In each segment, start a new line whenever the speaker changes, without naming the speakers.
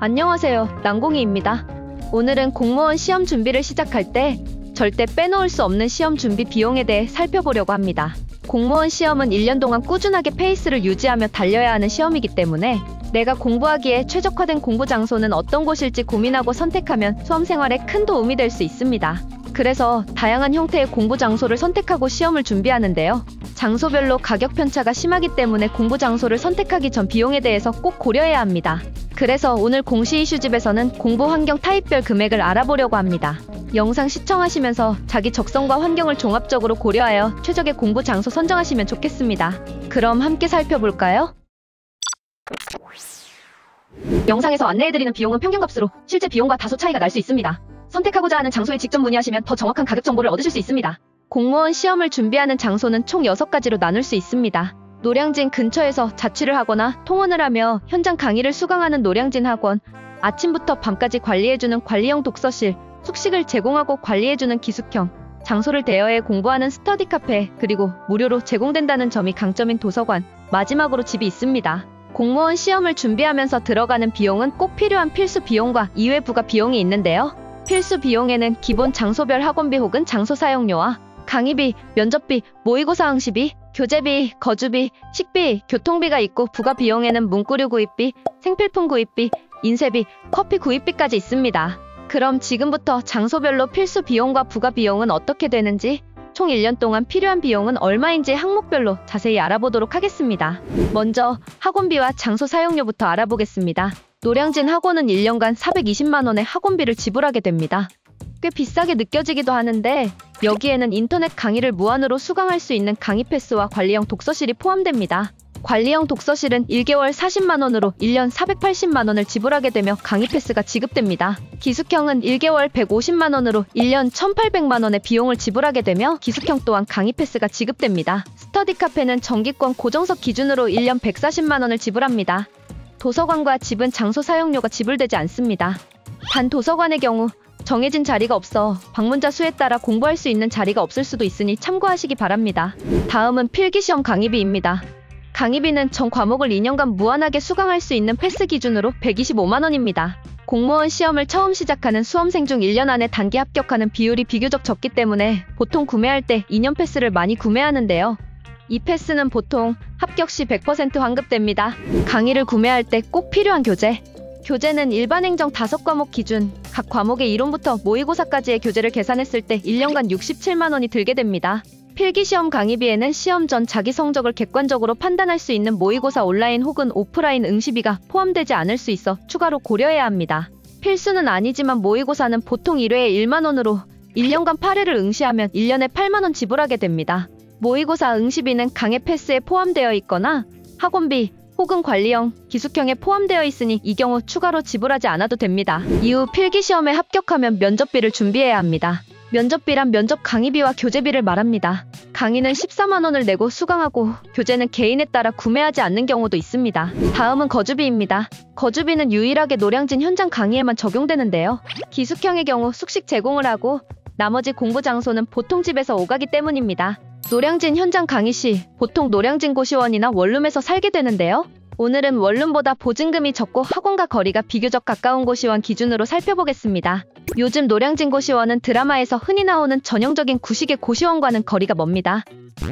안녕하세요. 난공이입니다. 오늘은 공무원 시험 준비를 시작할 때 절대 빼놓을 수 없는 시험 준비 비용에 대해 살펴보려고 합니다. 공무원 시험은 1년 동안 꾸준하게 페이스를 유지하며 달려야 하는 시험이기 때문에 내가 공부하기에 최적화된 공부 장소는 어떤 곳일지 고민하고 선택하면 수험생활에 큰 도움이 될 수 있습니다. 그래서 다양한 형태의 공부 장소를 선택하고 시험을 준비하는데요. 장소별로 가격 편차가 심하기 때문에 공부 장소를 선택하기 전 비용에 대해서 꼭 고려해야 합니다. 그래서 오늘 공시 이슈집에서는 공부 환경 타입별 금액을 알아보려고 합니다. 영상 시청하시면서 자기 적성과 환경을 종합적으로 고려하여 최적의 공부 장소 선정하시면 좋겠습니다. 그럼 함께 살펴볼까요? 영상에서 안내해드리는 비용은 평균값으로 실제 비용과 다소 차이가 날 수 있습니다. 선택하고자 하는 장소에 직접 문의하시면 더 정확한 가격 정보를 얻으실 수 있습니다. 공무원 시험을 준비하는 장소는 총 6가지로 나눌 수 있습니다. 노량진 근처에서 자취를 하거나 통원을 하며 현장 강의를 수강하는 노량진 학원, 아침부터 밤까지 관리해주는 관리형 독서실, 숙식을 제공하고 관리해주는 기숙형, 장소를 대여해 공부하는 스터디 카페, 그리고 무료로 제공된다는 점이 강점인 도서관, 마지막으로 집이 있습니다. 공무원 시험을 준비하면서 들어가는 비용은 꼭 필요한 필수 비용과 이외 부가 비용이 있는데요. 필수 비용에는 기본 장소별 학원비 혹은 장소 사용료와 강의비, 면접비, 모의고사 응시비, 교재비, 거주비, 식비, 교통비가 있고 부가 비용에는 문구류 구입비, 생필품 구입비, 인쇄비, 커피 구입비까지 있습니다. 그럼 지금부터 장소별로 필수 비용과 부가 비용은 어떻게 되는지, 총 1년 동안 필요한 비용은 얼마인지 항목별로 자세히 알아보도록 하겠습니다. 먼저 학원비와 장소 사용료부터 알아보겠습니다. 노량진 학원은 1년간 420만원의 학원비를 지불하게 됩니다. 꽤 비싸게 느껴지기도 하는데 여기에는 인터넷 강의를 무한으로 수강할 수 있는 강의 패스와 관리형 독서실이 포함됩니다. 관리형 독서실은 1개월 40만원으로 1년 480만원을 지불하게 되며 강의 패스가 지급됩니다. 기숙형은 1개월 150만원으로 1년 1800만원의 비용을 지불하게 되며 기숙형 또한 강의 패스가 지급됩니다. 스터디 카페는 정기권 고정석 기준으로 1년 140만원을 지불합니다. 도서관과 집은 장소 사용료가 지불되지 않습니다. 단 도서관의 경우 정해진 자리가 없어 방문자 수에 따라 공부할 수 있는 자리가 없을 수도 있으니 참고하시기 바랍니다. 다음은 필기시험 강의비입니다. 강의비는 전 과목을 2년간 무한하게 수강할 수 있는 패스 기준으로 125만원입니다. 공무원 시험을 처음 시작하는 수험생 중 1년 안에 단기 합격하는 비율이 비교적 적기 때문에 보통 구매할 때 2년 패스를 많이 구매하는데요. 이 패스는 보통 합격 시 100% 환급됩니다. 강의를 구매할 때 꼭 필요한 교재. 교재는 일반 행정 5과목 기준, 각 과목의 이론부터 모의고사까지의 교재를 계산했을 때 1년간 67만원이 들게 됩니다. 필기시험 강의비에는 시험 전 자기 성적을 객관적으로 판단할 수 있는 모의고사 온라인 혹은 오프라인 응시비가 포함되지 않을 수 있어 추가로 고려해야 합니다. 필수는 아니지만 모의고사는 보통 1회에 1만원으로 1년간 8회를 응시하면 1년에 8만원 지불하게 됩니다. 모의고사 응시비는 강의 패스에 포함되어 있거나 학원비 혹은 관리형, 기숙형에 포함되어 있으니 이 경우 추가로 지불하지 않아도 됩니다. 이후 필기시험에 합격하면 면접비를 준비해야 합니다. 면접비란 면접 강의비와 교재비를 말합니다. 강의는 14만원을 내고 수강하고 교재는 개인에 따라 구매하지 않는 경우도 있습니다. 다음은 거주비입니다. 거주비는 유일하게 노량진 현장 강의에만 적용되는데요. 기숙형의 경우 숙식 제공을 하고 나머지 공부 장소는 보통 집에서 오가기 때문입니다. 노량진 현장 강의 시 보통 노량진 고시원이나 원룸에서 살게 되는데요. 오늘은 원룸보다 보증금이 적고 학원과 거리가 비교적 가까운 고시원 기준으로 살펴보겠습니다. 요즘 노량진 고시원은 드라마에서 흔히 나오는 전형적인 구식의 고시원과는 거리가 멉니다.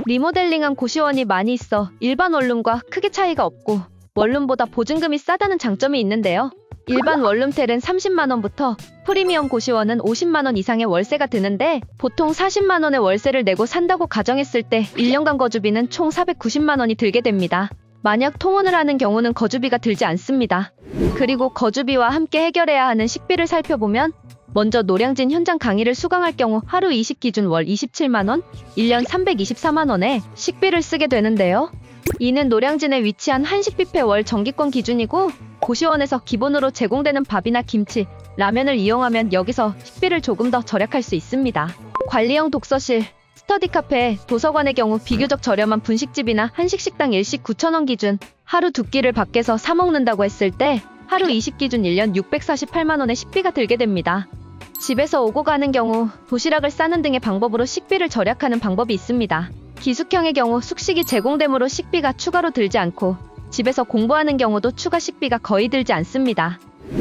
리모델링한 고시원이 많이 있어 일반 원룸과 크게 차이가 없고 원룸보다 보증금이 싸다는 장점이 있는데요. 일반 원룸텔은 30만원부터 프리미엄 고시원은 50만원 이상의 월세가 드는데 보통 40만원의 월세를 내고 산다고 가정했을 때 1년간 거주비는 총 490만원이 들게 됩니다. 만약 통원을 하는 경우는 거주비가 들지 않습니다. 그리고 거주비와 함께 해결해야 하는 식비를 살펴보면 먼저 노량진 현장 강의를 수강할 경우 하루 20 기준 월 27만원, 1년 324만원의 식비를 쓰게 되는데요. 이는 노량진에 위치한 한식 뷔페 월 정기권 기준이고 고시원에서 기본으로 제공되는 밥이나 김치, 라면을 이용하면 여기서 식비를 조금 더 절약할 수 있습니다. 관리형 독서실, 스터디 카페, 도서관의 경우 비교적 저렴한 분식집이나 한식식당 일식 9,000원 기준, 하루 2끼를 밖에서 사 먹는다고 했을 때 하루 20 기준 1년 648만원의 식비가 들게 됩니다. 집에서 오고 가는 경우 도시락을 싸는 등의 방법으로 식비를 절약하는 방법이 있습니다. 기숙형의 경우 숙식이 제공되므로 식비가 추가로 들지 않고 집에서 공부하는 경우도 추가 식비가 거의 들지 않습니다.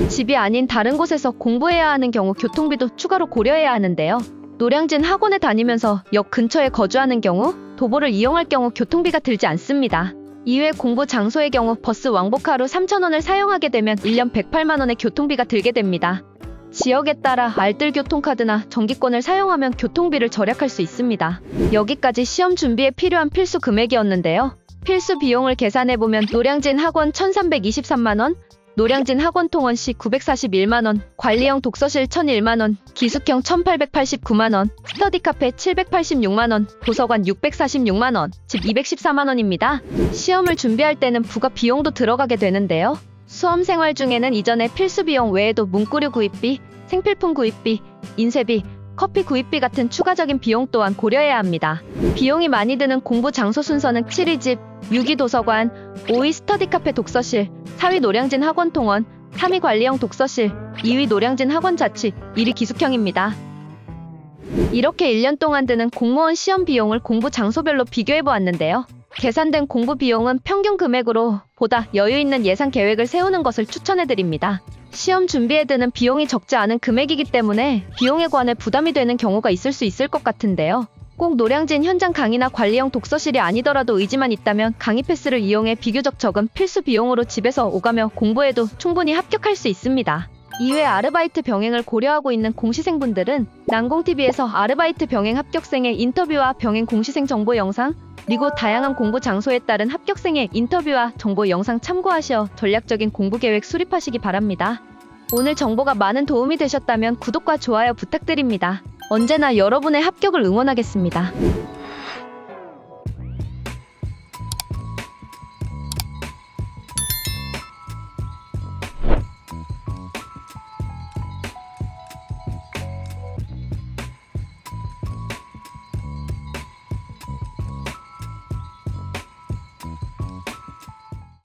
집이 아닌 다른 곳에서 공부해야 하는 경우 교통비도 추가로 고려해야 하는데요. 노량진 학원에 다니면서 역 근처에 거주하는 경우 도보를 이용할 경우 교통비가 들지 않습니다. 이외 공부 장소의 경우 버스 왕복하루 3,000원을 사용하게 되면 1년 108만 원의 교통비가 들게 됩니다. 지역에 따라 알뜰 교통카드나 정기권을 사용하면 교통비를 절약할 수 있습니다. 여기까지 시험 준비에 필요한 필수 금액이었는데요. 필수 비용을 계산해보면 노량진 학원 1,323만원, 노량진 학원 통원시 941만원, 관리형 독서실 1,001만원, 기숙형 1,889만원, 스터디 카페 786만원, 도서관 646만원, 집 214만원입니다. 시험을 준비할 때는 부가 비용도 들어가게 되는데요. 수험 생활 중에는 이전에 필수 비용 외에도 문구류 구입비, 생필품 구입비, 인쇄비, 커피 구입비 같은 추가적인 비용 또한 고려해야 합니다. 비용이 많이 드는 공부 장소 순서는 7위 집, 6위 도서관, 5위 스터디 카페 독서실, 4위 노량진 학원 통원, 3위 관리형 독서실, 2위 노량진 학원 자취, 1위 기숙형입니다. 이렇게 1년 동안 드는 공무원 시험 비용을 공부 장소별로 비교해보았는데요. 계산된 공부 비용은 평균 금액으로 보다 여유 있는 예산 계획을 세우는 것을 추천해드립니다. 시험 준비에 드는 비용이 적지 않은 금액이기 때문에 비용에 관해 부담이 되는 경우가 있을 수 있을 것 같은데요. 꼭 노량진 현장 강의나 관리형 독서실이 아니더라도 의지만 있다면 강의 패스를 이용해 비교적 적은 필수 비용으로 집에서 오가며 공부해도 충분히 합격할 수 있습니다. 이외 아르바이트 병행을 고려하고 있는 공시생분들은 난공TV에서 아르바이트 병행 합격생의 인터뷰와 병행 공시생 정보 영상, 그리고 다양한 공부 장소에 따른 합격생의 인터뷰와 정보 영상 참고하셔 전략적인 공부 계획 수립하시기 바랍니다. 오늘 정보가 많은 도움이 되셨다면 구독과 좋아요 부탁드립니다. 언제나 여러분의 합격을 응원하겠습니다.